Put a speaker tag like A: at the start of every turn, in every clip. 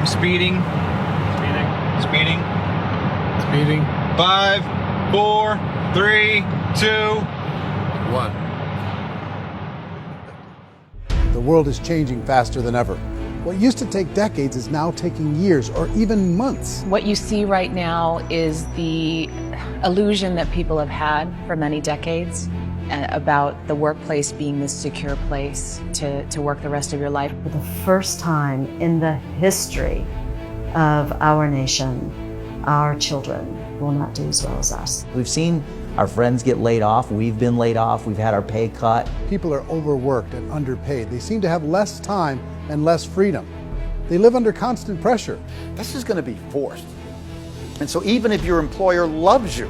A: Speeding. Speeding.
B: Speeding.
A: 5, 4, 3, 2, 1.
C: The world is changing faster than ever. What used to take decades is now taking years or even months.
D: What you see right now is the illusion that people have had for many decades about the workplace being this secure place to work the rest of your life.
E: For the first time in the history of our nation, our children will not do as well as us.
F: We've seen our friends get laid off. We've been laid off. We've had our pay cut.
C: People are overworked and underpaid. They seem to have less time and less freedom. They live under constant pressure.
G: This is going to be forced. And so even if your employer loves you,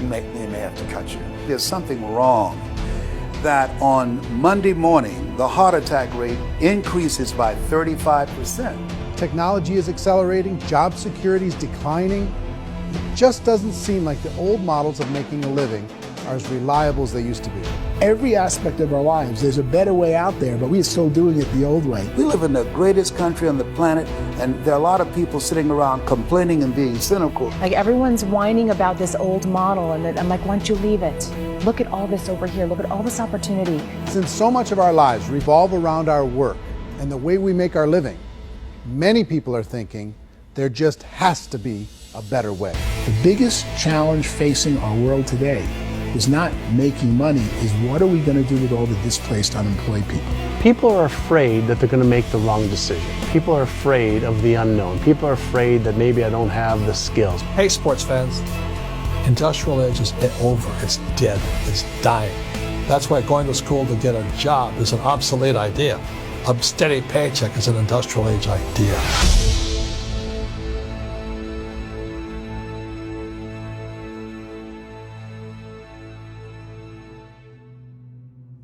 G: they may have to cut you. There's something wrong that on Monday morning, the heart attack rate increases by 35%.
C: Technology is accelerating, job security is declining. It just doesn't seem like the old models of making a living are as reliable as they used to be.
B: Every aspect of our lives, there's a better way out there, but we're still doing it the old way.
G: We live in the greatest country on the planet, and there are a lot of people sitting around complaining and being cynical.
D: Like everyone's whining about this old model, and I'm like, why don't you leave it? Look at all this over here. Look at all this opportunity.
C: Since so much of our lives revolve around our work and the way we make our living, many people are thinking there just has to be a better way.
B: The biggest challenge facing our world today is not making money, is what are we going to do with all the displaced, unemployed people?
H: People are afraid that they're going to make the wrong decision. People are afraid of the unknown. People are afraid that maybe I don't have the skills.
I: Hey, sports fans, industrial age is over. It's dead. It's dying. That's why going to school to get a job is an obsolete idea. A steady paycheck is an industrial age idea.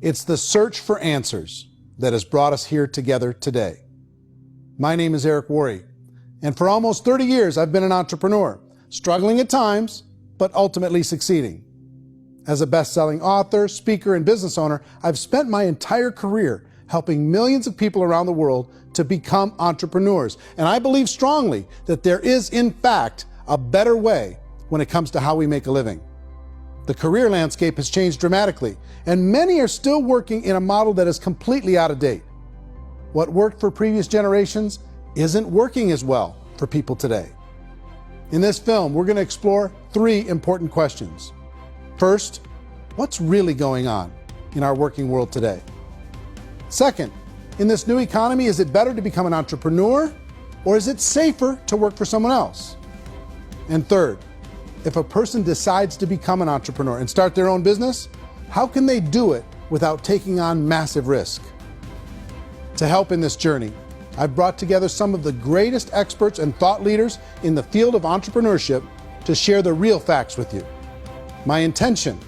C: It's the search for answers that has brought us here together today. My name is Eric Worre, and for almost 30 years I've been an entrepreneur, struggling at times, but ultimately succeeding. As a best-selling author, speaker, and business owner, I've spent my entire career helping millions of people around the world to become entrepreneurs. And I believe strongly that there is, in fact, a better way when it comes to how we make a living. The career landscape has changed dramatically, and many are still working in a model that is completely out of date. What worked for previous generations isn't working as well for people today. In this film, we're going to explore 3 important questions. First, what's really going on in our working world today? Second, in this new economy, is it better to become an entrepreneur, or is it safer to work for someone else? And third, if a person decides to become an entrepreneur and start their own business, how can they do it without taking on massive risk? To help in this journey, I've brought together some of the greatest experts and thought leaders in the field of entrepreneurship to share the real facts with you. My intention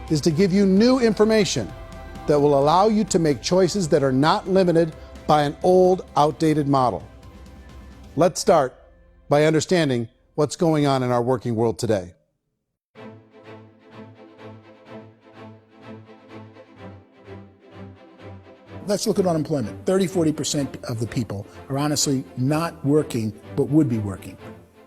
C: is to give you new information that will allow you to make choices that are not limited by an old, outdated model. Let's start by understanding what's going on in our working world today.
B: Let's look at unemployment. 30–40% of the people are honestly not working, but would be working.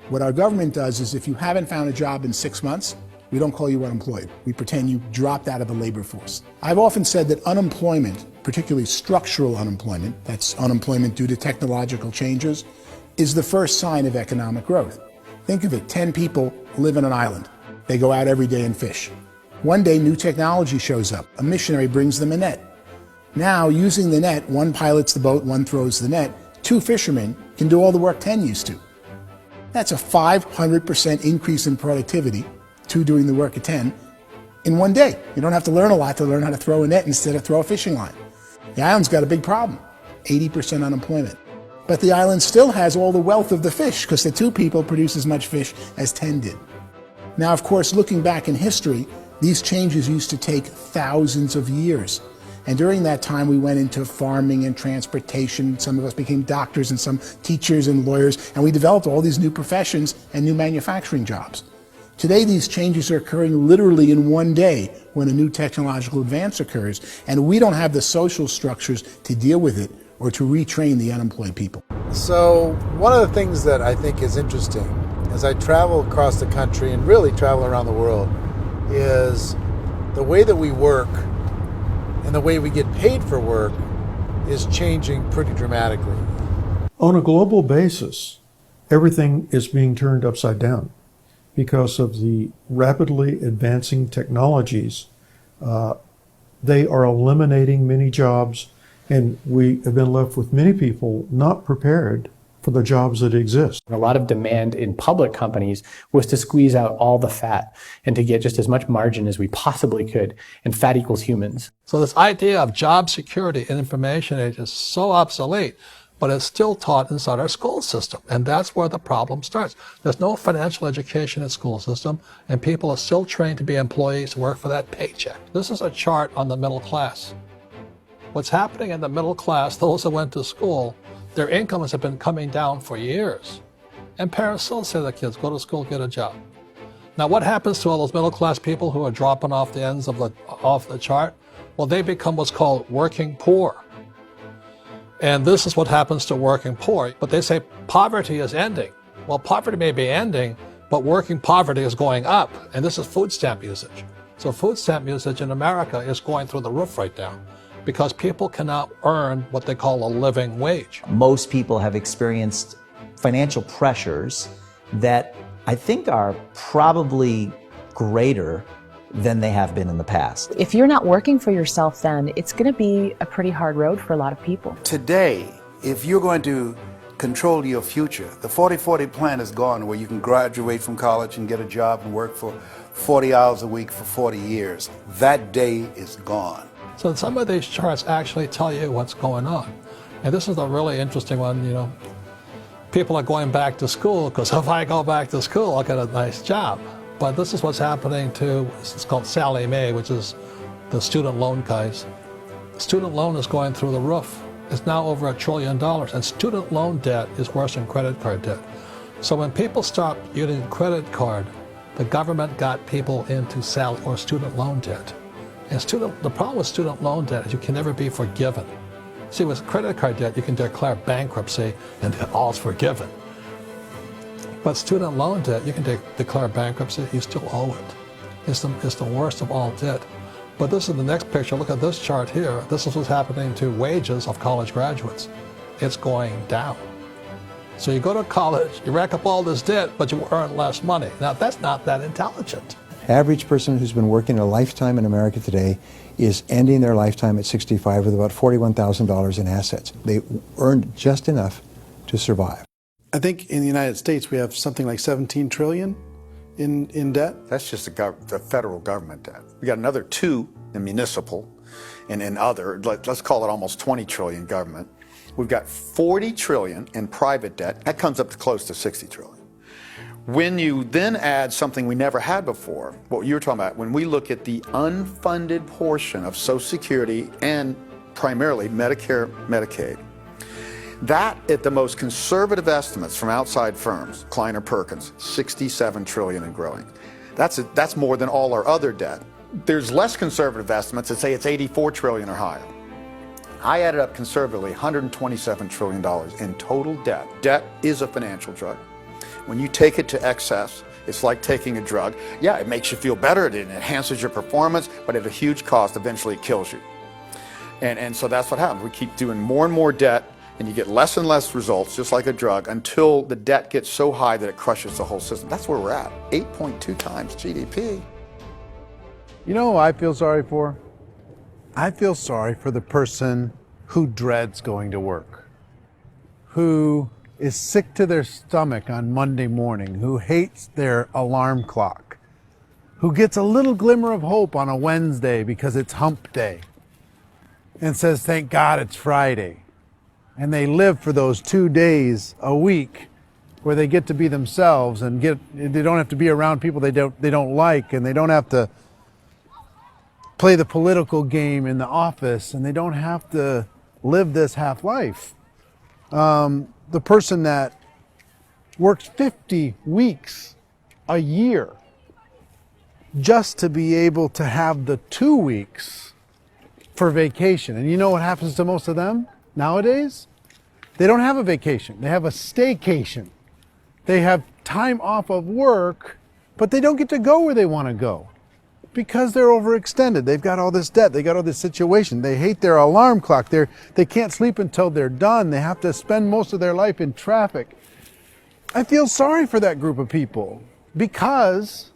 B: What our government does is if you haven't found a job in 6 months, we don't call you unemployed. We pretend you dropped out of the labor force. I've often said that unemployment, particularly structural unemployment, that's unemployment due to technological changes, is the first sign of economic growth. Think of it, 10 people live on an island. They go out every day and fish. One day, new technology shows up. A missionary brings them a net. Now, using the net, one pilots the boat, one throws the net. 2 fishermen can do all the work 10 used to. That's a 500% increase in productivity, 2 doing the work of 10, in one day. You don't have to learn a lot to learn how to throw a net instead of throw a fishing line. The island's got a big problem, 80% unemployment. But the island still has all the wealth of the fish because the 2 people produce as much fish as 10 did. Now, of course, looking back in history, these changes used to take thousands of years. And during that time, we went into farming and transportation. Some of us became doctors and some teachers and lawyers, and we developed all these new professions and new manufacturing jobs. Today, these changes are occurring literally in one day when a new technological advance occurs, and we don't have the social structures to deal with it or to retrain the unemployed people.
C: So one of the things that I think is interesting as I travel across the country and really travel around the world is the way that we work and the way we get paid for work is changing pretty dramatically.
J: On a global basis, everything is being turned upside down because of the rapidly advancing technologies. They are eliminating many jobs, and we have been left with many people not prepared for the jobs that exist.
K: A lot of demand in public companies was to squeeze out all the fat and to get just as much margin as we possibly could, and fat equals humans.
I: So this idea of job security in information age is so obsolete, but it's still taught inside our school system, and that's where the problem starts. There's no financial education in school system, and people are still trained to be employees who work for that paycheck. This is a chart on the middle class. What's happening in the middle class, those that went to school, their incomes have been coming down for years. And parents still say to their kids, go to school, get a job. Now what happens to all those middle class people who are dropping off the ends of off the chart? Well, they become what's called working poor. And this is what happens to working poor. But they say poverty is ending. Well, poverty may be ending, but working poverty is going up. And this is food stamp usage. So food stamp usage in America is going through the roof right now because people cannot earn what they call a living wage.
F: Most people have experienced financial pressures that I think are probably greater than they have been in the past.
D: If you're not working for yourself, then it's going to be a pretty hard road for a lot of people.
G: Today, if you're going to control your future, the 40-40 plan is gone where you can graduate from college and get a job and work for 40 hours a week for 40 years. That day is gone.
I: So some of these charts actually tell you what's going on. And this is a really interesting one, you know. People are going back to school because if I go back to school, I'll get a nice job. But this is what's happening to, it's called Sallie Mae, which is the student loan guys. Student loan is going through the roof. It's now over $1 trillion, and student loan debt is worse than credit card debt. So when people stopped using credit card, the government got people into student loan debt. And the problem with student loan debt is you can never be forgiven. See, with credit card debt, you can declare bankruptcy and all's forgiven. But student loan debt, you can declare bankruptcy, you still owe it. It's the worst of all debt. But this is the next picture. Look at this chart here. This is what's happening to wages of college graduates. It's going down. So you go to college, you rack up all this debt, but you earn less money. Now, that's not that intelligent.
L: Average person who's been working a lifetime in America today is ending their lifetime at 65 with about $41,000 in assets. They earned just enough to survive.
C: I think in the United States we have something like 17 trillion in debt.
G: That's just the federal government debt. We got another 2 in municipal and in other, let's call it almost 20 trillion government. We've got 40 trillion in private debt. That comes up to close to 60 trillion. When you then add something we never had before, what you were talking about, when we look at the unfunded portion of Social Security and primarily Medicare, Medicaid, that at the most conservative estimates from outside firms, Kleiner Perkins, 67 trillion and growing. That's more than all our other debt. There's less conservative estimates that say it's 84 trillion or higher. I added up conservatively $127 trillion in total debt. Debt is a financial drug. When you take it to excess, it's like taking a drug. Yeah, it makes you feel better, it enhances your performance, but at a huge cost, eventually it kills you. And so that's what happens. We keep doing more and more debt, and you get less and less results, just like a drug, until the debt gets so high that it crushes the whole system. That's where we're at, 8.2 times GDP.
C: You know who I feel sorry for? I feel sorry for the person who dreads going to work, who is sick to their stomach on Monday morning, who hates their alarm clock, who gets a little glimmer of hope on a Wednesday because it's hump day and says, thank God it's Friday. And they live for those 2 days a week where they get to be themselves and they don't have to be around people they don't like, and they don't have to play the political game in the office, and they don't have to live this half life. The person that works 50 weeks a year just to be able to have the 2 weeks for vacation. And you know what happens to most of them nowadays? They don't have a vacation. They have a staycation. They have time off of work, but they don't get to go where they want to go because they're overextended. They've got all this debt. They got all this situation. They hate their alarm clock. They can't sleep until they're done. They have to spend most of their life in traffic. I feel sorry for that group of people because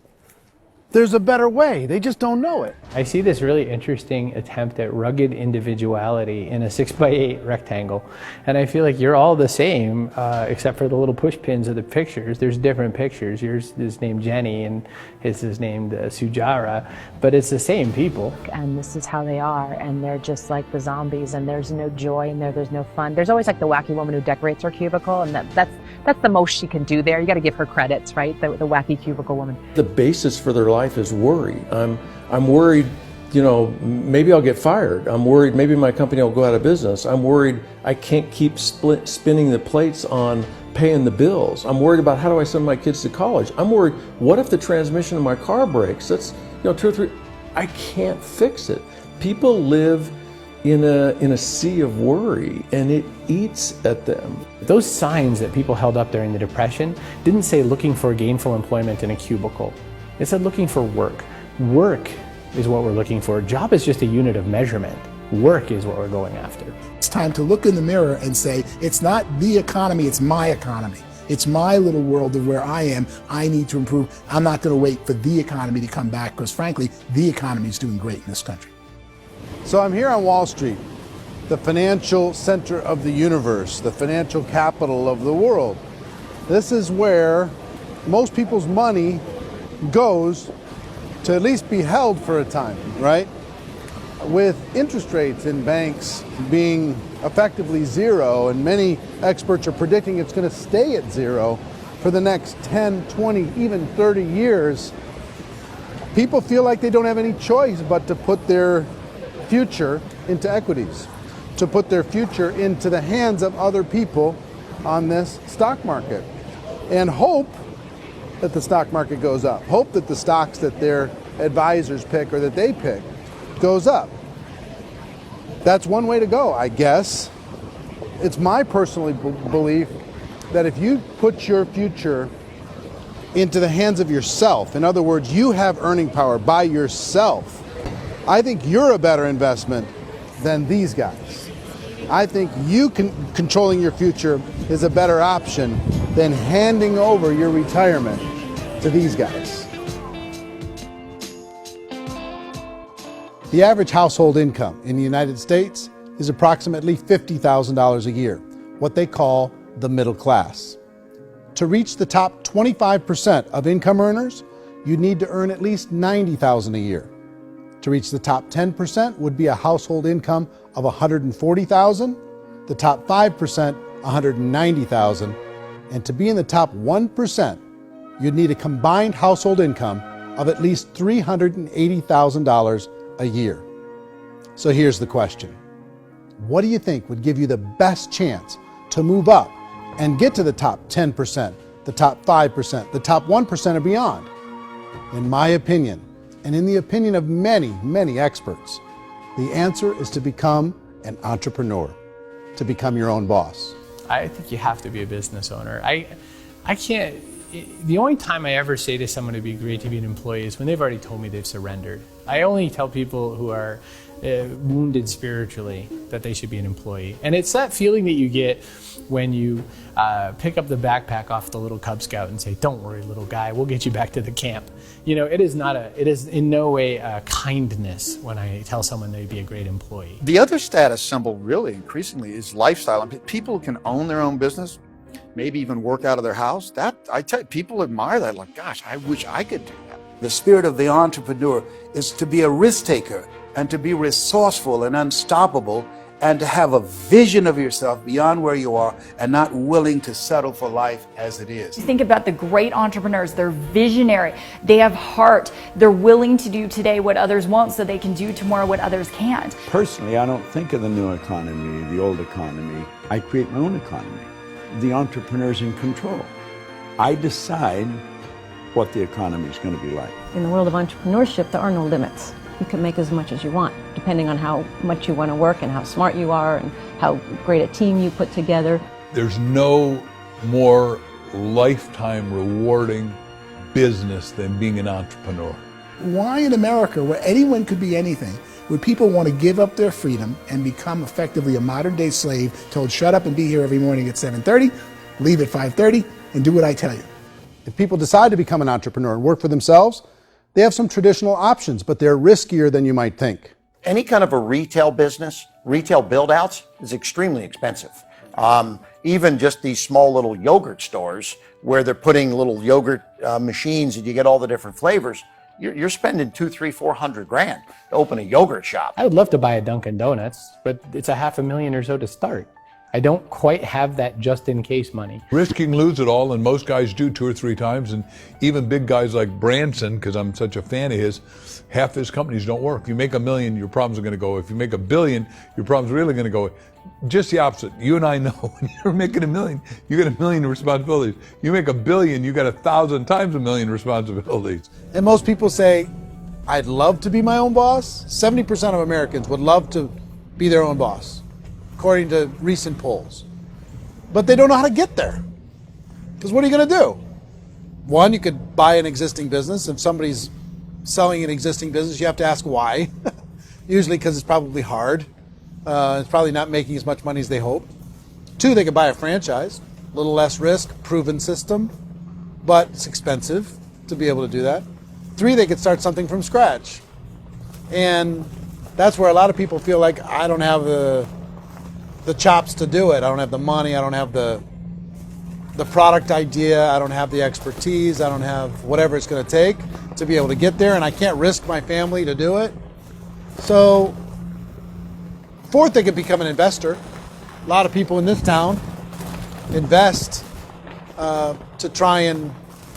C: there's a better way. They just don't know it.
K: I see this really interesting attempt at rugged individuality in a 6x8 rectangle. And I feel like you're all the same, except for the little push pins of the pictures. There's different pictures. Yours is named Jenny and his is named Sujara, but it's the same people.
D: And this is how they are, and they're just like the zombies, and there's no joy in there, there's no fun. There's always like the wacky woman who decorates her cubicle, and that's the most she can do there. You got to give her credits, right? The wacky cubicle woman.
M: The basis for their life is worry. I'm worried, you know, maybe I'll get fired. I'm worried maybe my company will go out of business. I'm worried I can't keep spinning the plates on paying the bills. I'm worried about how do I send my kids to college. I'm worried, what if the transmission of my car breaks? That's, you know, 2 or 3, I can't fix it. People live in a sea of worry, and it eats at them.
K: Those signs that people held up during the Depression didn't say looking for gainful employment in a cubicle. It said looking for work. Work is what we're looking for. Job is just a unit of measurement. Work is what we're going after.
B: It's time to look in the mirror and say, it's not the economy, it's my economy. It's my little world of where I am. I need to improve. I'm not going to wait for the economy to come back because, frankly, the economy is doing great in this country.
C: So I'm here on Wall Street, the financial center of the universe, the financial capital of the world. This is where most people's money goes to at least be held for a time, right? With interest rates in banks being effectively zero, and many experts are predicting it's going to stay at zero for the next 10, 20, even 30 years, people feel like they don't have any choice but to put their future into equities, to put their future into the hands of other people on this stock market, and hope that the stock market goes up, hope that the stocks that their advisors pick or that they pick goes up. That's one way to go, I guess. It's my personal belief that if you put your future into the hands of yourself, in other words, you have earning power by yourself, I think you're a better investment than these guys. I think you controlling your future is a better option than handing over your retirement to these guys. The average household income in the United States is approximately $50,000 a year, what they call the middle class. To reach the top 25% of income earners, you'd need to earn at least $90,000 a year. To reach the top 10% would be a household income of $140,000, the top 5%, $190,000, and to be in the top 1%, you'd need a combined household income of at least $380,000 a year. So here's the question. What do you think would give you the best chance to move up and get to the top 10%, the top 5%, the top 1% or beyond? In my opinion, and in the opinion of many, many experts, the answer is to become an entrepreneur, to become your own boss.
K: I think you have to be a business owner. I can't, the only time I ever say to someone it'd be great to be an employee is when they've already told me they've surrendered. I only tell people who are wounded spiritually that they should be an employee. And it's that feeling that you get when you pick up the backpack off the little Cub Scout and say, "Don't worry, little guy, we'll get you back to the camp." You know, it is in no way a kindness when I tell someone they'd be a great employee.
G: The other status symbol really increasingly is lifestyle. And people can own their own business, maybe even work out of their house. That, I tell you, people admire that, like, gosh, I wish I could do that. The spirit of the entrepreneur is to be a risk taker and to be resourceful and unstoppable and to have a vision of yourself beyond where you are and not willing to settle for life as it is.
N: Think about the great entrepreneurs. They're visionary. They have heart. They're willing to do today what others won't so they can do tomorrow what others can't.
O: Personally, I don't think of the new economy, the old economy. I create my own economy. The entrepreneur's in control. I decide what the economy is going to be like.
P: In the world of entrepreneurship, there are no limits. You can make as much as you want, depending on how much you want to work and how smart you are and how great a team you put together.
Q: There's no more lifetime rewarding business than being an entrepreneur.
B: Why in America, where anyone could be anything, would people want to give up their freedom and become effectively a modern-day slave, told shut up and be here every morning at 7:30, leave at 5:30, and do what I tell you?
C: If people decide to become an entrepreneur and work for themselves, they have some traditional options, but they're riskier than you might think.
R: Any kind of a retail business, retail build-outs, is extremely expensive. Even just these small little yogurt stores where they're putting little yogurt machines and you get all the different flavors, you're spending $200,000, $300,000, $400,000 to open a yogurt shop.
K: I would love to buy a Dunkin' Donuts, but it's $500,000 or so to start. I don't quite have that just in case money.
Q: Risking lose it all, and most guys do 2 or 3 times, and even big guys like Branson, because I'm such a fan of his, half his companies don't work. If you make $1 million, your problems are going to go. If you make $1 billion, your problems are really going to go. Just the opposite. You and I know when you're making $1 million, you get $1 million responsibilities. You make $1 billion, you got 1,000 times $1 million responsibilities.
C: And most people say, I'd love to be my own boss. 70% of Americans would love to be their own boss, according to recent polls. But they don't know how to get there. Because what are you going to do? One, you could buy an existing business. If somebody's selling an existing business, you have to ask why. Usually because it's probably hard. It's probably not making as much money as they hope. 2, they could buy a franchise. A little less risk, proven system, but it's expensive to be able to do that. 3, they could start something from scratch. And that's where a lot of people feel like, I don't have the chops to do it. I don't have the money. I don't have the product idea. I don't have the expertise. I don't have whatever it's going to take to be able to get there, and I can't risk my family to do it. So 4th, they could become an investor. A lot of people in this town invest to try and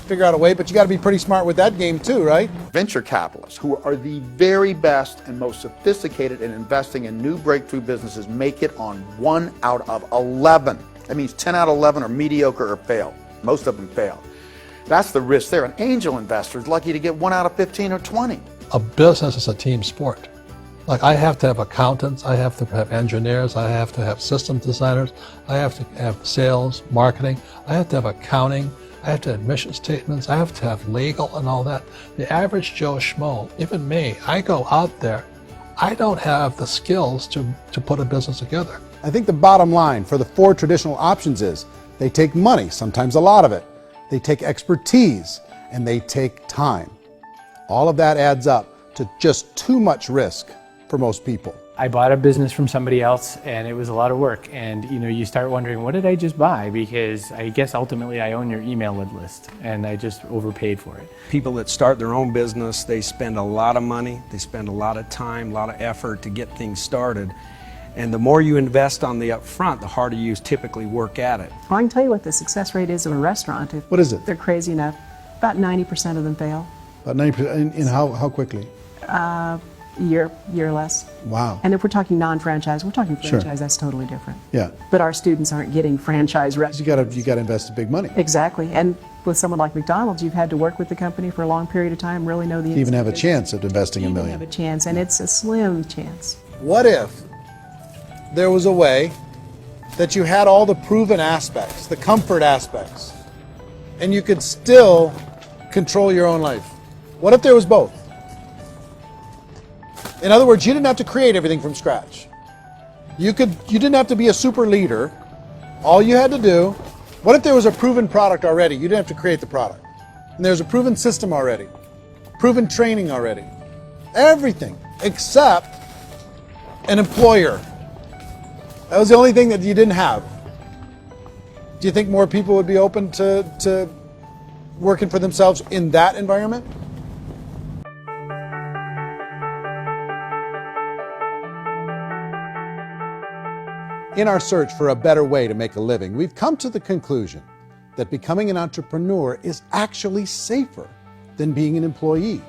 C: figure out a way, but you got to be pretty smart with that game too, right?
G: Venture capitalists, who are the very best and most sophisticated in investing in new breakthrough businesses, make it on 1 out of 11. That means 10 out of 11 are mediocre or fail. Most of them fail. That's the risk there. An angel investor is lucky to get 1 out of 15 or 20.
I: A business is a team sport. Like, I have to have accountants, I have to have engineers, I have to have system designers, I have to have sales, marketing, I have to have accounting, I have to have mission statements, I have to have legal and all that. The average Joe Schmo, even me, I go out there, I don't have the skills to put a business together.
C: I think the bottom line for the 4 traditional options is they take money, sometimes a lot of it. They take expertise, and they take time. All of that adds up to just too much risk for most people.
K: I bought a business from somebody else, and it was a lot of work. And you start wondering, what did I just buy? Because I guess ultimately I own your email list, and I just overpaid for it.
S: People that start their own business, they spend a lot of money, they spend a lot of time, a lot of effort to get things started. And the more you invest on the upfront, the harder you typically work at it.
P: Well, I can tell you what the success rate is of a restaurant. If
C: What is it?
P: they're crazy enough, about 90% of them fail.
C: About 90%, in how quickly?
P: Year or less.
C: Wow.
P: And if we're talking non-franchise, we're talking franchise,
C: Sure.
P: that's totally different.
C: Yeah.
P: But our students aren't getting franchise restaurants.
C: You got to invest big money.
P: Exactly. And with someone like McDonald's, you've had to work with the company for a long period of time, really know the
C: You even have a
P: institution.
C: chance at investing $1
P: You
C: million.
P: have a chance, and it's a slim chance.
C: What if there was a way that you had all the proven aspects, the comfort aspects, and you could still control your own life? What if there was both? In other words, you didn't have to create everything from scratch. You didn't have to be a super leader. All you had to do, what if there was a proven product already? You didn't have to create the product. And there's a proven system already, proven training already. Everything except an employer. That was the only thing that you didn't have. Do you think more people would be open to working for themselves in that environment? In our search for a better way to make a living, we've come to the conclusion that becoming an entrepreneur is actually safer than being an employee.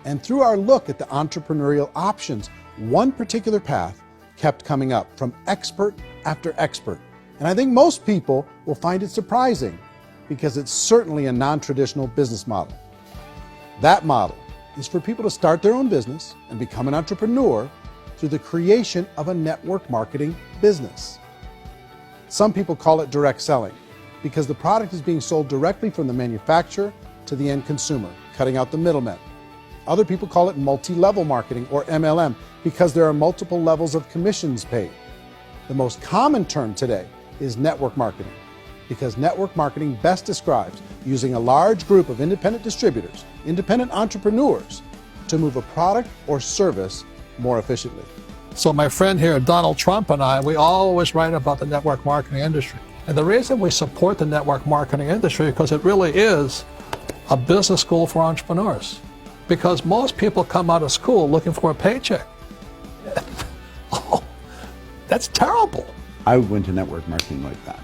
C: And through our look at the entrepreneurial options, one particular path kept coming up from expert after expert. And I think most people will find it surprising because it's certainly a non-traditional business model. That model is for people to start their own business and become an entrepreneur through the creation of a network marketing business. Some people call it direct selling because the product is being sold directly from the manufacturer to the end consumer, cutting out the middlemen. Other people call it multi-level marketing, or MLM, because there are multiple levels of commissions paid. The most common term today is network marketing, because network marketing best describes using a large group of independent distributors, independent entrepreneurs, to move a product or service more efficiently.
I: So my friend here, Donald Trump, and I, we always write about the network marketing industry. And the reason we support the network marketing industry is because it really is a business school for entrepreneurs. Because most people come out of school looking for a paycheck. Oh, that's terrible.
O: I went to network marketing like that.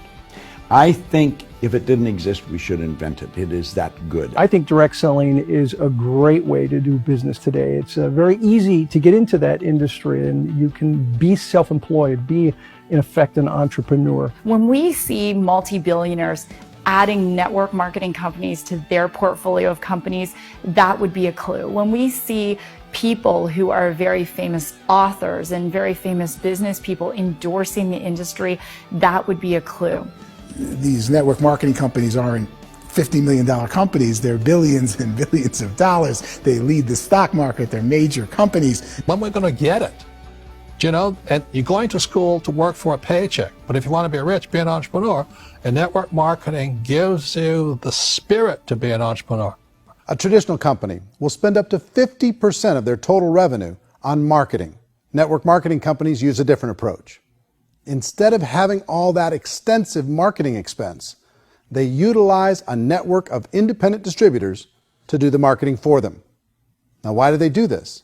O: I think if it didn't exist, we should invent it. It is that good.
T: I think direct selling is a great way to do business today. It's very easy to get into that industry, and you can be self-employed, be in effect an entrepreneur.
N: When we see multi-billionaires adding network marketing companies to their portfolio of companies, that would be a clue. When we see people who are very famous authors and very famous business people endorsing the industry, that would be a clue.
B: These network marketing companies aren't $50 million companies. They're billions and billions of dollars. They lead the stock market. They're major companies.
I: When we're going to get it? You know, and you're going to school to work for a paycheck. But if you want to be rich, be an entrepreneur. And network marketing gives you the spirit to be an entrepreneur.
C: A traditional company will spend up to 50% of their total revenue on marketing. Network marketing companies use a different approach. Instead of having all that extensive marketing expense, they utilize a network of independent distributors to do the marketing for them. Now, why do they do this?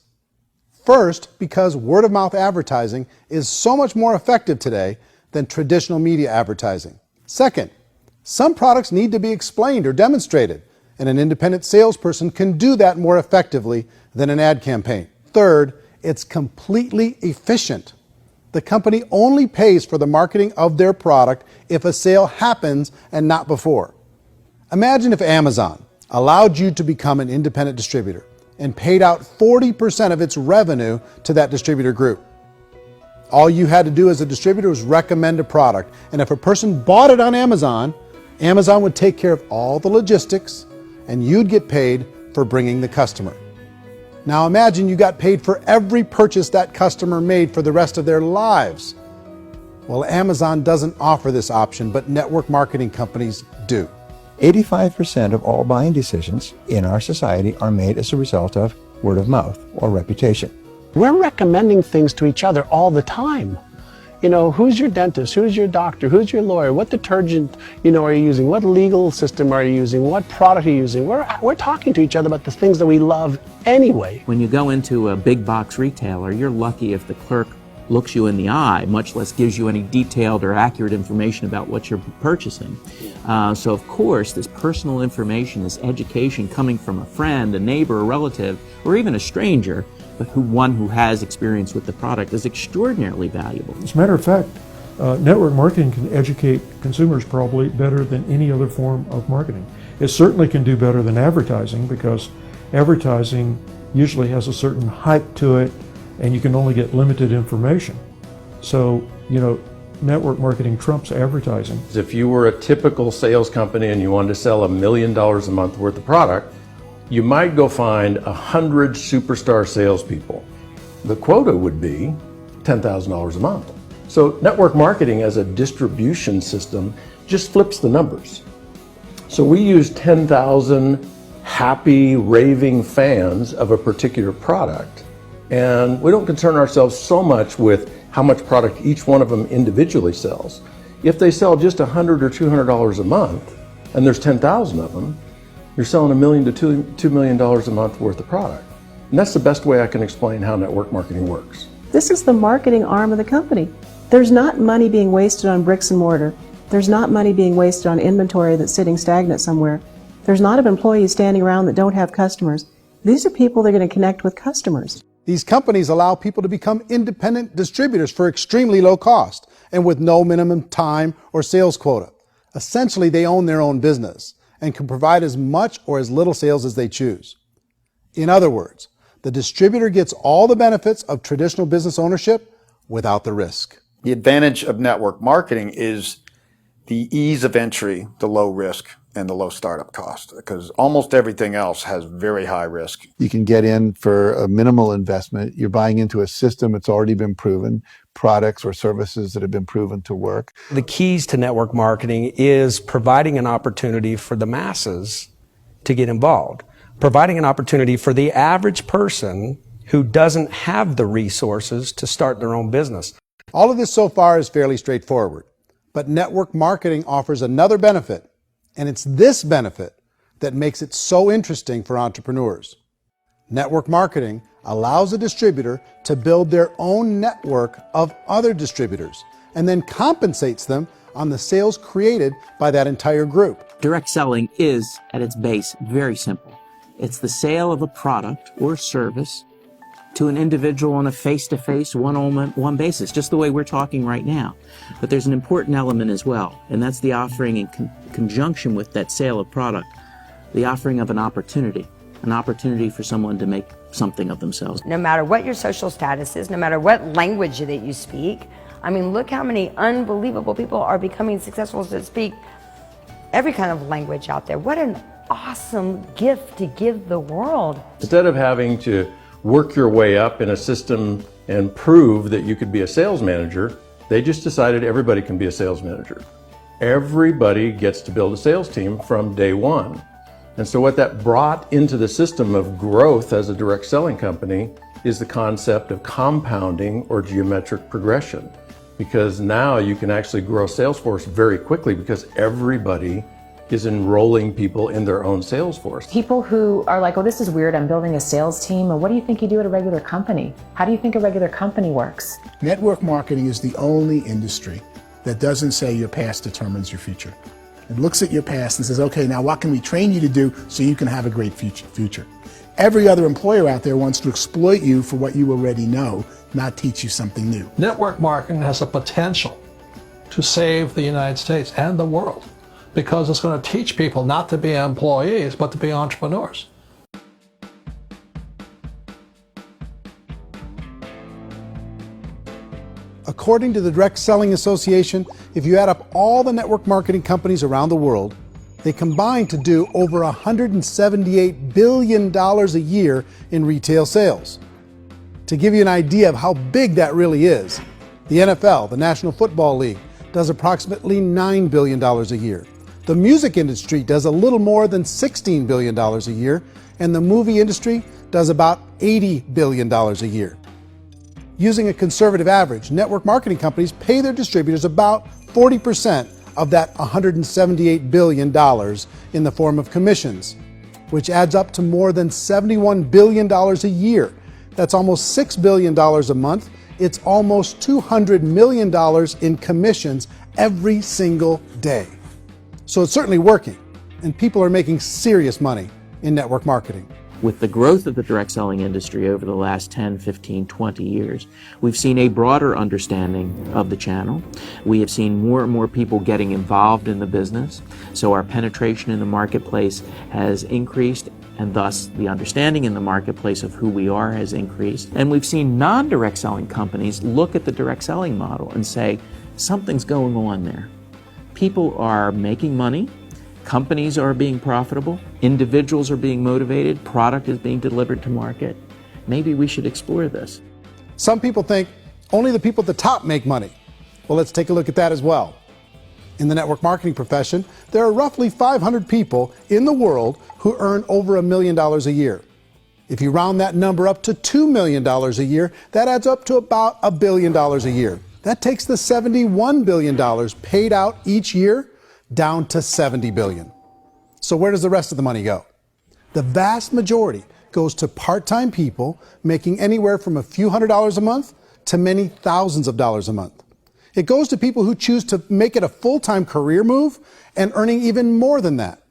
C: First, because word-of-mouth advertising is so much more effective today than traditional media advertising. Second, some products need to be explained or demonstrated, and an independent salesperson can do that more effectively than an ad campaign. Third, it's completely efficient. The company only pays for the marketing of their product if a sale happens and not before. Imagine if Amazon allowed you to become an independent distributor and paid out 40% of its revenue to that distributor group. All you had to do as a distributor was recommend a product, and if a person bought it on Amazon, Amazon would take care of all the logistics and you'd get paid for bringing the customer. Now imagine you got paid for every purchase that customer made for the rest of their lives. Well, Amazon doesn't offer this option, but network marketing companies do.
L: 85% of all buying decisions in our society are made as a result of word of mouth or reputation.
H: We're recommending things to each other all the time. You know, who's your dentist? Who's your doctor? Who's your lawyer? What detergent, are you using? What legal system are you using? What product are you using? We're talking to each other about the things that we love anyway.
U: When you go into a big box retailer, you're lucky if the clerk looks you in the eye, much less gives you any detailed or accurate information about what you're purchasing. So of course, this personal information, this education coming from a friend, a neighbor, a relative, or even a stranger, but one who has experience with the product is extraordinarily valuable.
J: As a matter of fact, network marketing can educate consumers probably better than any other form of marketing. It certainly can do better than advertising, because advertising usually has a certain hype to it and you can only get limited information. So, network marketing trumps advertising.
M: If you were a typical sales company and you wanted to sell $1 million a month worth of product, you might go find 100 superstar salespeople. The quota would be $10,000 a month. So network marketing as a distribution system just flips the numbers. So we use 10,000 happy, raving fans of a particular product, and we don't concern ourselves so much with how much product each one of them individually sells. If they sell just $100 or $200 a month, and there's 10,000 of them, you're selling $1 million to $2 million a month worth of product. And that's the best way I can explain how network marketing works.
P: This is the marketing arm of the company. There's not money being wasted on bricks and mortar. There's not money being wasted on inventory that's sitting stagnant somewhere. There's not employees standing around that don't have customers. These are people that are going to connect with customers.
C: These companies allow people to become independent distributors for extremely low cost and with no minimum time or sales quota. Essentially, they own their own business and can provide as much or as little sales as they choose. In other words, the distributor gets all the benefits of traditional business ownership without the risk.
G: The advantage of network marketing is the ease of entry, the low risk, and the low startup cost, because almost everything else has very high risk.
L: You can get in for a minimal investment. You're buying into a system that's already been proven, products or services that have been proven to work.
S: The keys to network marketing is providing an opportunity for the masses to get involved, providing an opportunity for the average person who doesn't have the resources to start their own business.
C: All of this so far is fairly straightforward, but network marketing offers another benefit, and it's this benefit that makes it so interesting for entrepreneurs. Network marketing allows a distributor to build their own network of other distributors and then compensates them on the sales created by that entire group.
U: Direct selling is, at its base, very simple. It's the sale of a product or service to an individual on a face-to-face, one-on-one basis, just the way we're talking right now. But there's an important element as well, and that's the offering in conjunction with that sale of product, the offering of an opportunity for someone to make something of themselves.
A: No matter what your social status is, no matter what language that you speak, I mean, look how many unbelievable people are becoming successful to speak every kind of language out there. What an awesome gift to give the world.
M: Instead of having to work your way up in a system and prove that you could be a sales manager, they just decided everybody can be a sales manager. Everybody gets to build a sales team from day one. And so what that brought into the system of growth as a direct selling company is the concept of compounding or geometric progression. Because now you can actually grow sales force very quickly because everybody is enrolling people in their own sales force.
D: People who are like, oh, this is weird, I'm building a sales team. Or what do you think you do at a regular company? How do you think a regular company works?
B: Network marketing is the only industry that doesn't say your past determines your future. It looks at your past and says, okay, now what can we train you to do so you can have a great future? Every other employer out there wants to exploit you for what you already know, not teach you something new.
I: Network marketing has the potential to save the United States and the world because it's going to teach people not to be employees, but to be entrepreneurs.
C: According to the Direct Selling Association, if you add up all the network marketing companies around the world, they combine to do over $178 billion a year in retail sales. To give you an idea of how big that really is, the NFL, the National Football League, does approximately $9 billion a year. The music industry does a little more than $16 billion a year, and the movie industry does about $80 billion a year. Using a conservative average, network marketing companies pay their distributors about 40% of that $178 billion in the form of commissions, which adds up to more than $71 billion a year. That's almost $6 billion a month. It's almost $200 million in commissions every single day. So it's certainly working, and people are making serious money in network marketing.
U: With the growth of the direct selling industry over the last 10, 15, 20 years, we've seen a broader understanding of the channel. We have seen more and more people getting involved in the business, so our penetration in the marketplace has increased, and thus the understanding in the marketplace of who we are has increased. And we've seen non-direct selling companies look at the direct selling model and say, something's going on there. People are making money, companies are being profitable, individuals are being motivated, product is being delivered to market. Maybe we should explore this.
C: Some people think only the people at the top make money. Well, let's take a look at that as well. In the network marketing profession, there are roughly 500 people in the world who earn over $1 million a year. If you round that number up to $2 million a year, that adds up to about $1 billion a year. That takes the $71 billion paid out each year down to $70 billion. So where does the rest of the money go? The vast majority goes to part-time people making anywhere from a few $100s a month to many thousands of dollars a month. It goes to people who choose to make it a full-time career move and earning even more than that.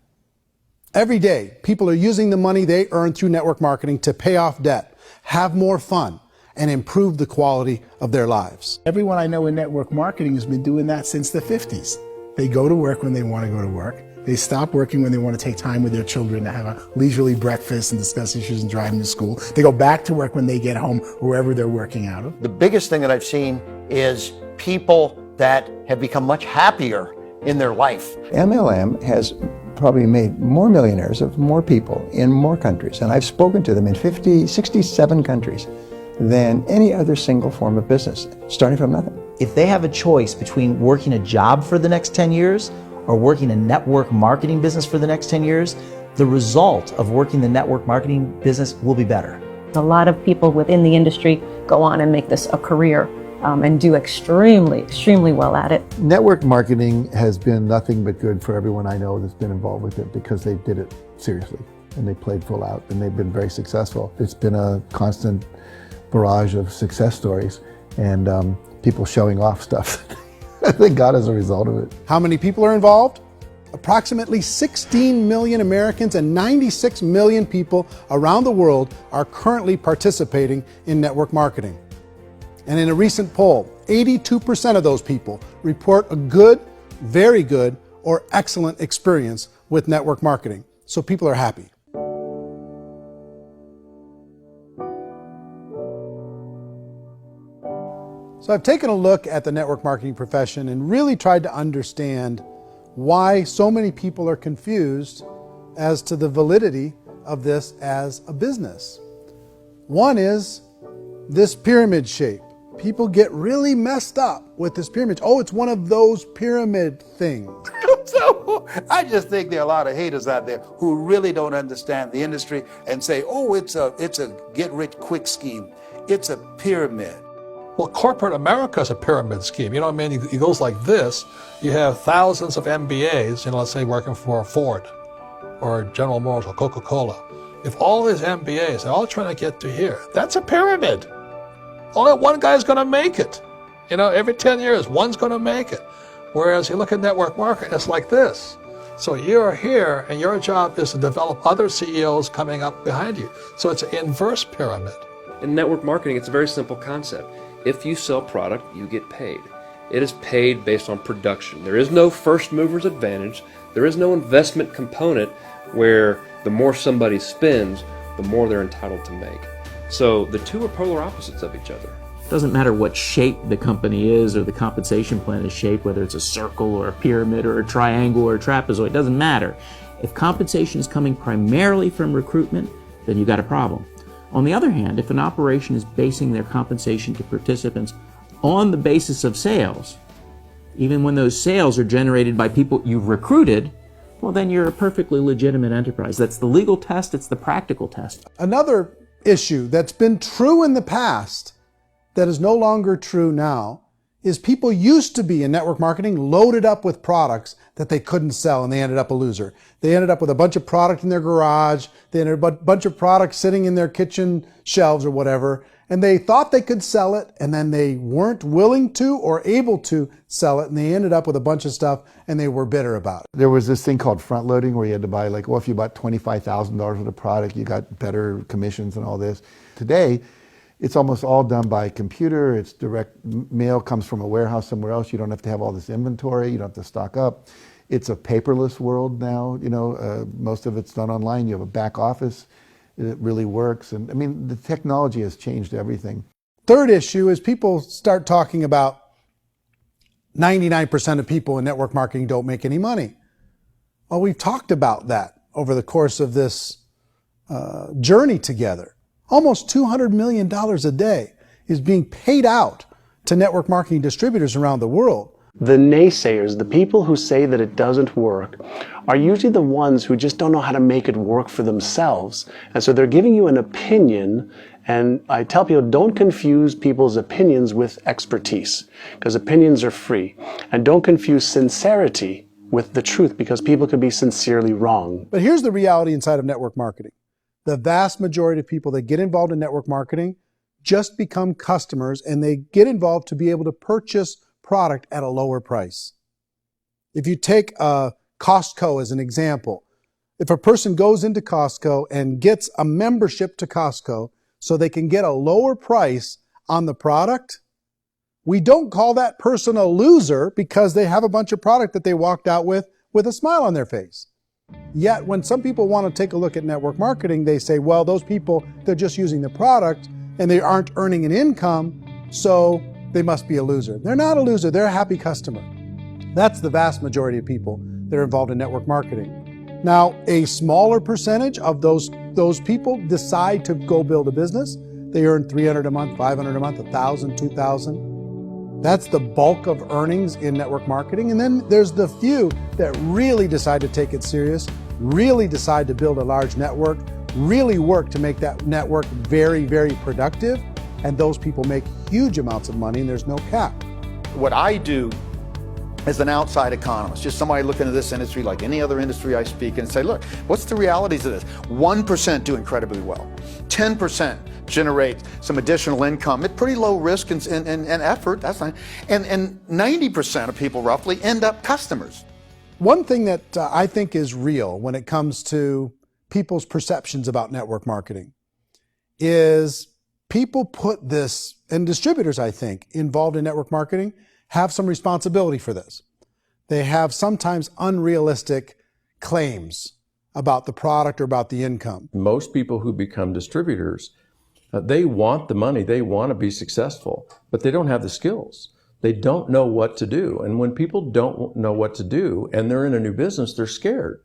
C: Every day, people are using the money they earn through network marketing to pay off debt, have more fun, and improve the quality of their lives.
B: Everyone I know in network marketing has been doing that since the 50s. They go to work when they want to go to work. They stop working when they want to take time with their children to have a leisurely breakfast and discuss issues and drive them to school. They go back to work when they get home, wherever they're working out of.
R: The biggest thing that I've seen is people that have become much happier in their life.
L: MLM has probably made more millionaires of more people in more countries, and I've spoken to them in 67 countries, than any other single form of business, starting from nothing.
F: If they have a choice between working a job for the next 10 years or working a network marketing business for the next 10 years, the result of working the network marketing business will be better.
E: A lot of people within the industry go on and make this a career and do extremely well at it.
V: Network marketing has been nothing but good for everyone I know that's been involved with it because they did it seriously and they played full out and they've been very successful. It's been a constant barrage of success stories and people showing off stuff that they got as a result of it.
C: How many people are involved? Approximately 16 million Americans and 96 million people around the world are currently participating in network marketing. And in a recent poll, 82% of those people report a good, very good, or excellent experience with network marketing. So people are happy. So I've taken a look at the network marketing profession and really tried to understand why so many people are confused as to the validity of this as a business. One is this pyramid shape. People get really messed up with this pyramid. Oh, it's one of those pyramid things.
G: So I just think there are a lot of haters out there who really don't understand the industry and say, oh, it's a get-rich-quick scheme. It's a pyramid.
I: Well, corporate America is a pyramid scheme. You know what I mean? It goes like this. You have thousands of MBAs, let's say working for Ford or General Motors or Coca-Cola. If all these MBAs are all trying to get to here, that's a pyramid. Only one guy's going to make it. Every 10 years, one's going to make it. Whereas you look at network marketing, it's like this. So you're here, and your job is to develop other CEOs coming up behind you. So it's an inverse pyramid.
W: In network marketing, it's a very simple concept. If you sell product, you get paid. It is paid based on production. There is no first mover's advantage. There is no investment component where the more somebody spends, the more they're entitled to make. So the two are polar opposites of each other.
U: It doesn't matter what shape the company is or the compensation plan is shaped, whether it's a circle or a pyramid or a triangle or a trapezoid, it doesn't matter. If compensation is coming primarily from recruitment, then you've got a problem. On the other hand, if an operation is basing their compensation to participants on the basis of sales, even when those sales are generated by people you've recruited, well, then you're a perfectly legitimate enterprise. That's the legal test, it's the practical test.
C: Another issue that's been true in the past that is no longer true now is people used to be in network marketing loaded up with products that they couldn't sell and they ended up a loser. They ended up with a bunch of product in their garage, they ended up with a bunch of products sitting in their kitchen shelves or whatever, and they thought they could sell it and then they weren't willing to or able to sell it and they ended up with a bunch of stuff and they were bitter about it.
V: There was this thing called front loading where you had to buy if you bought $25,000 worth of product, you got better commissions and all this. Today, it's almost all done by computer. It's direct mail comes from a warehouse somewhere else. You don't have to have all this inventory. You don't have to stock up. It's a paperless world now. Most of it's done online. You have a back office. It really works. And I mean, the technology has changed everything.
C: Third issue is people start talking about 99% of people in network marketing don't make any money. Well, we've talked about that over the course of this journey together. Almost $200 million a day is being paid out to network marketing distributors around the world.
H: The naysayers, the people who say that it doesn't work, are usually the ones who just don't know how to make it work for themselves. And so they're giving you an opinion, and I tell people, don't confuse people's opinions with expertise, because opinions are free. And don't confuse sincerity with the truth, because people could be sincerely wrong.
C: But here's the reality inside of network marketing. The vast majority of people that get involved in network marketing just become customers and they get involved to be able to purchase product at a lower price. If you take Costco as an example, if a person goes into Costco and gets a membership to Costco so they can get a lower price on the product, we don't call that person a loser because they have a bunch of product that they walked out with a smile on their face. Yet when some people want to take a look at network marketing, they say, well, those people, they're just using the product and they aren't earning an income, so they must be a loser. They're not a loser, they're a happy customer. That's the vast majority of people that are involved in network marketing. Now, a smaller percentage of those people decide to go build a business. They earn $300 a month, $500 a month, $1,000, $2,000. That's the bulk of earnings in network marketing. And then there's the few that really decide to take it serious, really decide to build a large network, really work to make that network very, very productive. And those people make huge amounts of money and there's no cap.
G: What I do as an outside economist, just somebody looking at this industry like any other industry I speak and say, look, what's the realities of this? 1% do incredibly well. 10% generate some additional income at pretty low risk and effort, that's fine. And 90% of people roughly end up customers.
C: One thing that I think is real when it comes to people's perceptions about network marketing is people put this, and distributors, I think, involved in network marketing have some responsibility for this. They have sometimes unrealistic claims about the product or about the income.
M: Most people who become distributors, they want the money, they want to be successful, but they don't have the skills. They don't know what to do. And when people don't know what to do and they're in a new business, they're scared.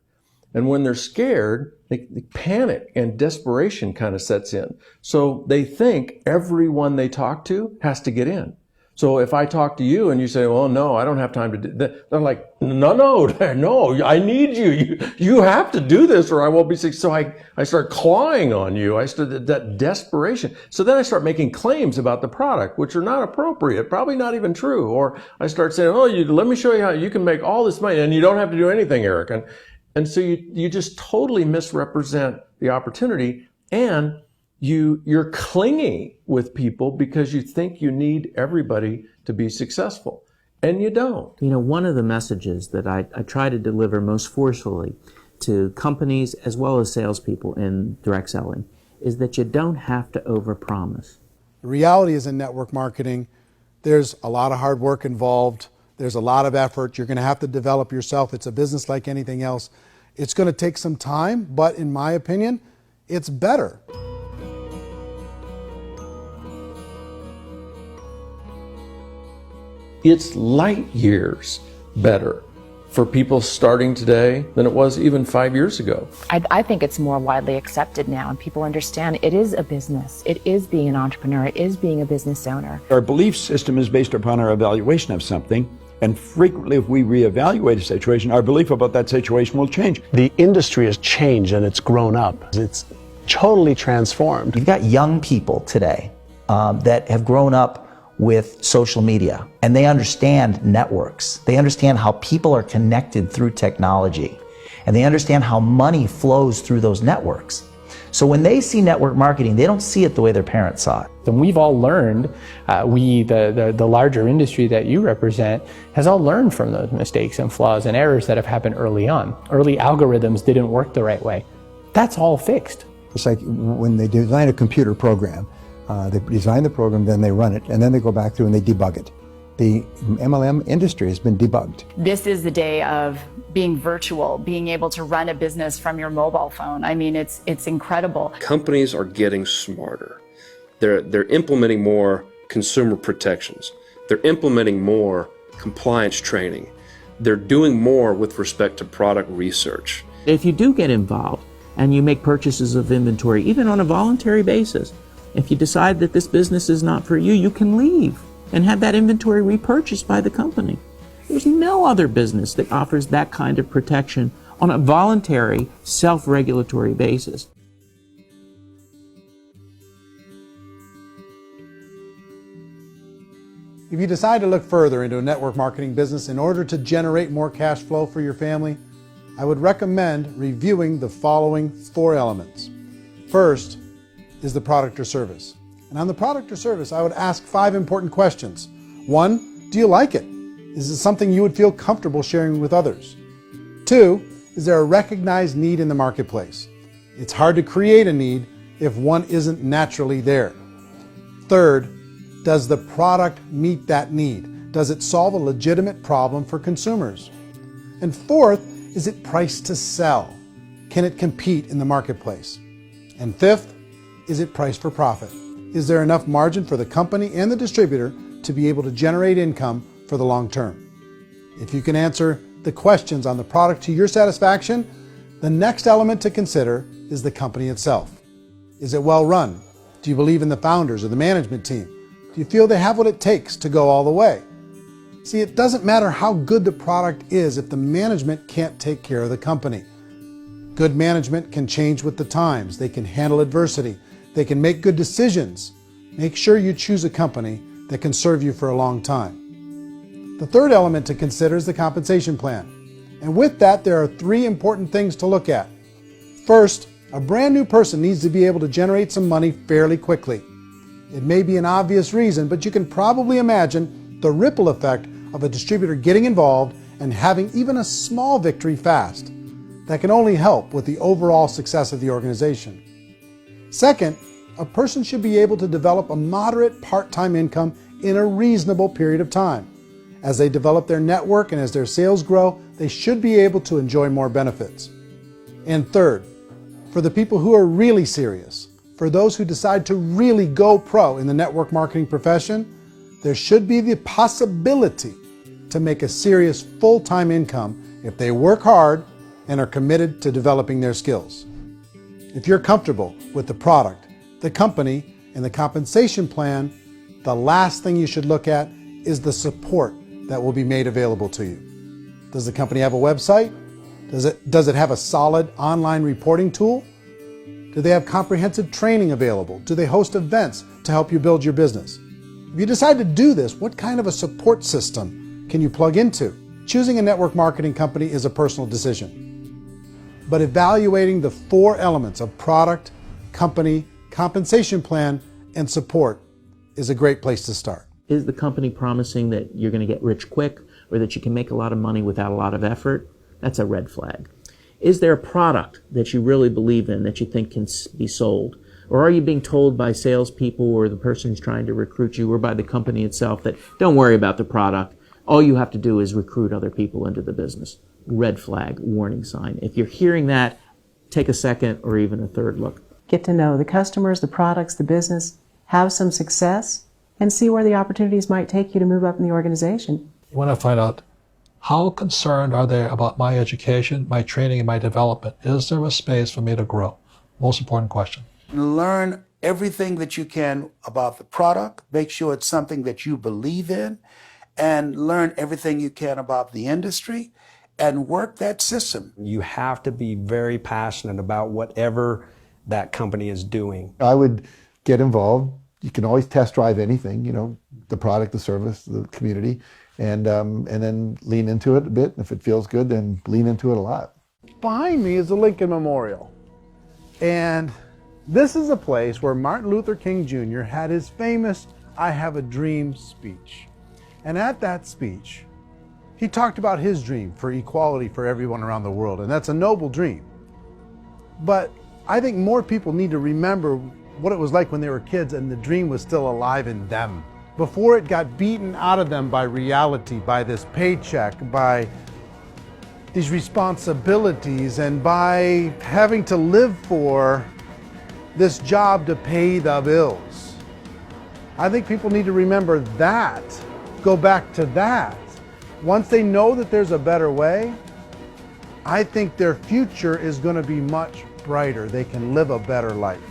M: And when they're scared, they panic and desperation kind of sets in. So they think everyone they talk to has to get in. So if I talk to you and you say, well, no, I don't have time to do that, they're like, no, I need you. You have to do this or I won't be successful. So I start clawing on you. I start that desperation. So then I start making claims about the product, which are not appropriate, probably not even true. Or I start saying, let me show you how you can make all this money and you don't have to do anything, Eric. And so you just totally misrepresent the opportunity, and you're clingy with people because you think you need everybody to be successful, and you don't.
U: You know, one of the messages that I try to deliver most forcefully to companies as well as salespeople in direct selling is that you don't have to overpromise.
C: The reality is in network marketing, there's a lot of hard work involved. There's a lot of effort. You're going to have to develop yourself. It's a business like anything else. It's going to take some time, but in my opinion, it's better.
M: It's light years better for people starting today than it was even 5 years ago.
D: I think it's more widely accepted now, and people understand it is a business. It is being an entrepreneur. It is being a business owner.
K: Our belief system is based upon our evaluation of something. And frequently, if we reevaluate a situation, our belief about that situation will change.
H: The industry has changed and it's grown up. It's totally transformed.
F: You've got young people today that have grown up with social media, and they understand networks. They understand how people are connected through technology, and they understand how money flows through those networks. So when they see network marketing, they don't see it the way their parents saw it.
O: And we've all learned, the larger industry that you represent, has all learned from those mistakes and flaws and errors that have happened early on. Early algorithms didn't work the right way. That's all fixed.
L: It's like when they design a computer program, they design the program, then they run it, and then they go back through and they debug it. The MLM industry has been debugged.
N: This is the day of being virtual, being able to run a business from your mobile phone. I mean, it's incredible.
W: Companies are getting smarter. They're implementing more consumer protections. They're implementing more compliance training. They're doing more with respect to product research.
U: If you do get involved and you make purchases of inventory, even on a voluntary basis, if you decide that this business is not for you, you can leave and have that inventory repurchased by the company. There's no other business that offers that kind of protection on a voluntary, self-regulatory basis.
C: If you decide to look further into a network marketing business in order to generate more cash flow for your family, I would recommend reviewing the following 4 elements. First is the product or service. And on the product or service, I would ask 5 important questions. 1, do you like it? Is it something you would feel comfortable sharing with others? 2, is there a recognized need in the marketplace? It's hard to create a need if one isn't naturally there. 3rd, does the product meet that need? Does it solve a legitimate problem for consumers? And 4th, is it priced to sell? Can it compete in the marketplace? And 5th, is it priced for profit? Is there enough margin for the company and the distributor to be able to generate income for the long term? If you can answer the questions on the product to your satisfaction, the next element to consider is the company itself. Is it well run? Do you believe in the founders or the management team? Do you feel they have what it takes to go all the way? See, it doesn't matter how good the product is if the management can't take care of the company. Good management can change with the times. They can handle adversity. They can make good decisions. Make sure you choose a company that can serve you for a long time. The third element to consider is the compensation plan. And with that, there are 3 important things to look at. First, a brand new person needs to be able to generate some money fairly quickly. It may be an obvious reason, but you can probably imagine the ripple effect of a distributor getting involved and having even a small victory fast. That can only help with the overall success of the organization. Second, a person should be able to develop a moderate part-time income in a reasonable period of time. As they develop their network and as their sales grow, they should be able to enjoy more benefits. And third, for the people who are really serious, for those who decide to really go pro in the network marketing profession, there should be the possibility to make a serious full-time income if they work hard and are committed to developing their skills. If you're comfortable with the product, the company, and the compensation plan, the last thing you should look at is the support that will be made available to you. Does the company have a website? Does it have a solid online reporting tool? Do they have comprehensive training available? Do they host events to help you build your business? If you decide to do this, what kind of a support system can you plug into? Choosing a network marketing company is a personal decision. But evaluating the 4 elements of product, company, compensation plan, and support is a great place to start.
U: Is the company promising that you're going to get rich quick or that you can make a lot of money without a lot of effort? That's a red flag. Is there a product that you really believe in that you think can be sold? Or are you being told by salespeople or the person who's trying to recruit you or by the company itself that don't worry about the product, all you have to do is recruit other people into the business? Red flag, warning sign. If you're hearing that, take a second or even a third look.
P: Get to know the customers, the products, the business, have some success, and see where the opportunities might take you to move up in the organization.
I: You want to find out how concerned are they about my education, my training, and my development? Is there a space for me to grow? Most important question.
G: Learn everything that you can about the product. Make sure it's something that you believe in, and learn everything you can about the industry and work that system.
S: You have to be very passionate about whatever that company is doing.
V: I would get involved. You can always test drive anything, the product, the service, the community, and then lean into it a bit. If it feels good, then lean into it a lot.
C: Behind me is the Lincoln Memorial. And this is a place where Martin Luther King Jr. had his famous "I Have a Dream" speech. And at that speech, he talked about his dream for equality for everyone around the world, and that's a noble dream. But I think more people need to remember what it was like when they were kids and the dream was still alive in them. Before it got beaten out of them by reality, by this paycheck, by these responsibilities, and by having to live for this job to pay the bills. I think people need to remember that, go back to that. Once they know that there's a better way, I think their future is going to be much brighter. They can live a better life.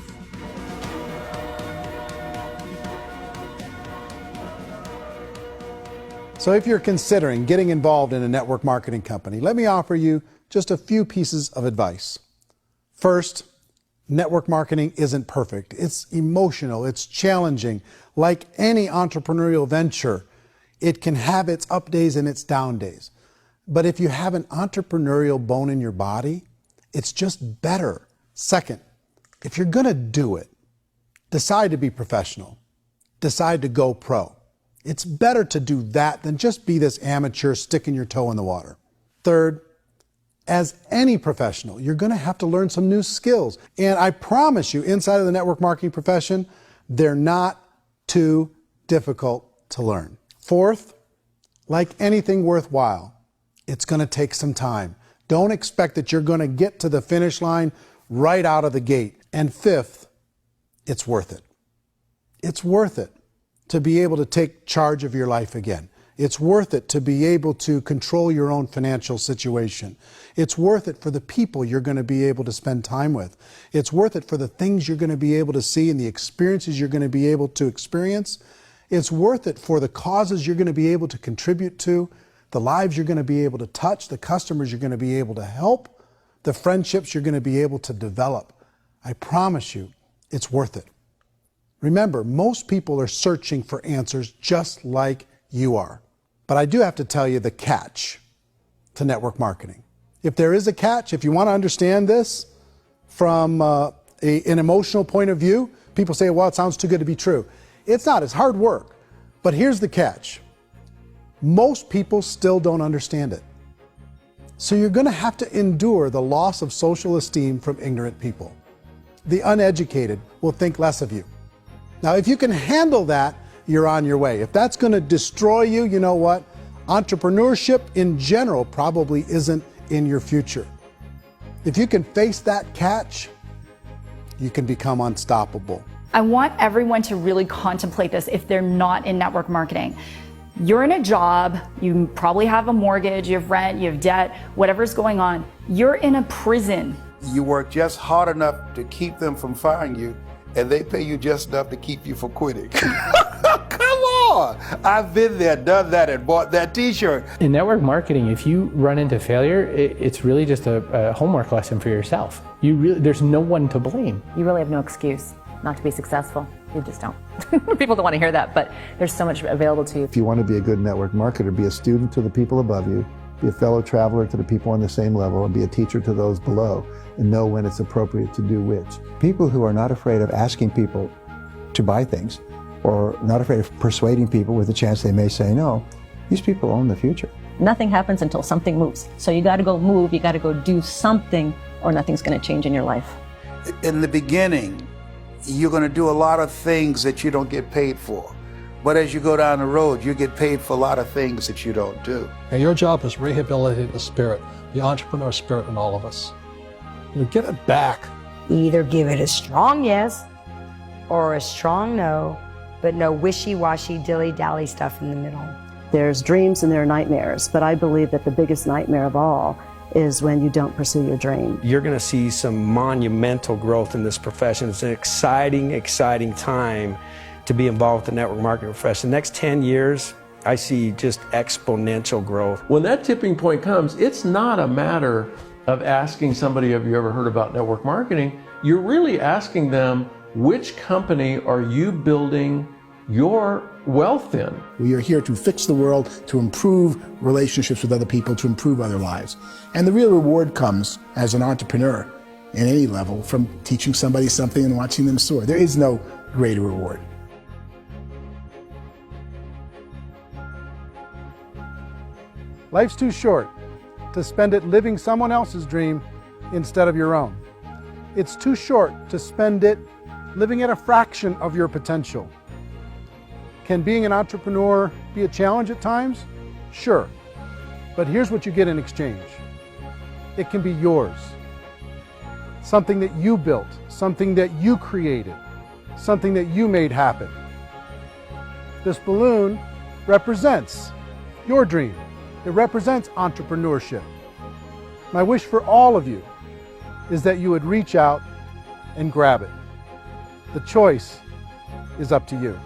C: So if you're considering getting involved in a network marketing company, let me offer you just a few pieces of advice. First, network marketing isn't perfect. It's emotional, it's challenging. Like any entrepreneurial venture, it can have its up days and its down days. But if you have an entrepreneurial bone in your body, it's just better. Second, if you're gonna do it, decide to be professional. Decide to go pro. It's better to do that than just be this amateur sticking your toe in the water. Third, as any professional, you're gonna have to learn some new skills. And I promise you, inside of the network marketing profession, they're not too difficult to learn. Fourth, like anything worthwhile, it's going to take some time. Don't expect that you're going to get to the finish line right out of the gate. And fifth, it's worth it. It's worth it to be able to take charge of your life again. It's worth it to be able to control your own financial situation. It's worth it for the people you're going to be able to spend time with. It's worth it for the things you're going to be able to see and the experiences you're going to be able to experience. It's worth it for the causes you're going to be able to contribute to, the lives you're going to be able to touch, the customers you're going to be able to help, the friendships you're going to be able to develop. I promise you, it's worth it. Remember, most people are searching for answers just like you are. But I do have to tell you the catch to network marketing. If there is a catch, if you want to understand this from an emotional point of view, people say, well, it sounds too good to be true. It's not, it's hard work. But here's the catch. Most people still don't understand it. So you're going to have to endure the loss of social esteem from ignorant people. The uneducated will think less of you. Now, if you can handle that, you're on your way. If that's going to destroy you, you know what? Entrepreneurship in general probably isn't in your future. If you can face that catch, you can become unstoppable.
N: I want everyone to really contemplate this if they're not in network marketing. You're in a job, you probably have a mortgage, you have rent, you have debt, whatever's going on. You're in a prison.
G: You work just hard enough to keep them from firing you, and they pay you just enough to keep you from quitting. Come on! I've been there, done that, and bought that t-shirt.
O: In network marketing, if you run into failure, it's really just a homework lesson for yourself. There's no one to blame.
D: You really have no excuse not to be successful. You just don't. People don't want to hear that, but there's so much available to you.
V: If you want to be a good network marketer, be a student to the people above you, be a fellow traveler to the people on the same level, and be a teacher to those below, and know when it's appropriate to do which. People who are not afraid of asking people to buy things, or not afraid of persuading people with a chance they may say no, these people own the future.
E: Nothing happens until something moves. So you got to go move, you got to go do something, or nothing's going to change in your life.
G: In the beginning, you're going to do a lot of things that you don't get paid for. But as you go down the road, you get paid for a lot of things that you don't do.
I: And your job is rehabilitate the spirit, the entrepreneur spirit in all of us. You get it back.
A: Either give it a strong yes or a strong no, but no wishy-washy, dilly-dally stuff in the middle.
P: There's dreams and there are nightmares, but I believe that the biggest nightmare of all is when you don't pursue your dream.
S: You're going to see some monumental growth in this profession. It's an exciting, exciting time to be involved with the network marketing profession. The next 10 years, I see just exponential growth.
M: When that tipping point comes, it's not a matter of asking somebody, have you ever heard about network marketing? You're really asking them, which company are you building your wealth in?
B: We are here to fix the world, to improve relationships with other people, to improve other lives. And the real reward comes as an entrepreneur at any level from teaching somebody something and watching them soar. There is no greater reward.
C: Life's too short to spend it living someone else's dream instead of your own. It's too short to spend it living at a fraction of your potential. Can being an entrepreneur be a challenge at times? Sure. But here's what you get in exchange. It can be yours. Something that you built, something that you created, something that you made happen. This balloon represents your dream. It represents entrepreneurship. My wish for all of you is that you would reach out and grab it. The choice is up to you.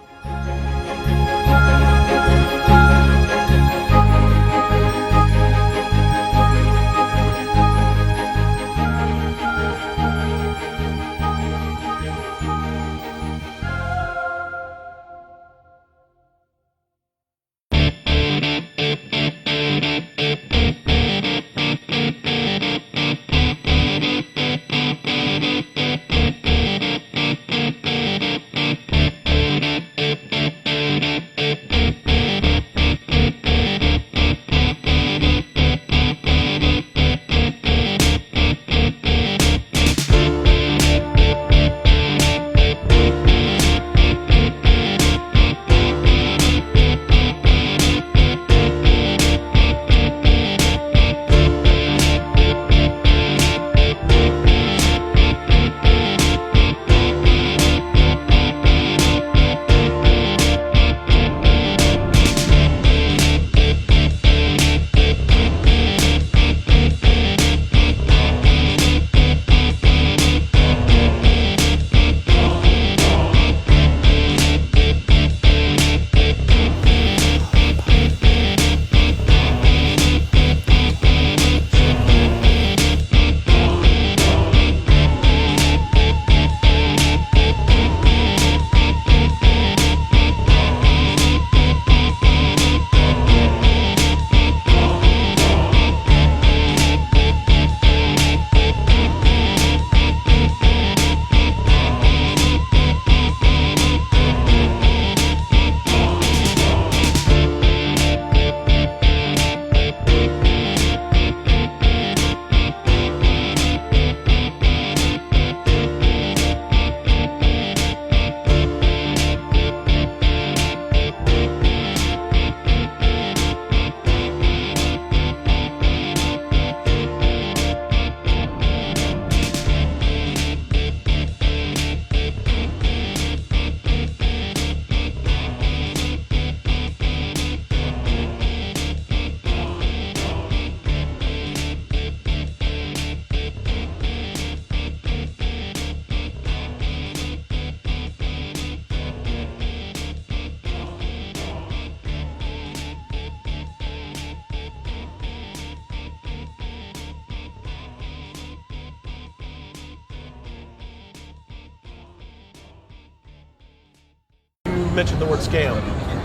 I: mention the word scam?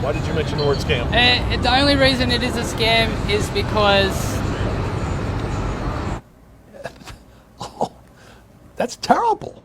I: Why did you mention the word scam?
J: The only reason it is a scam is because...
I: That's terrible.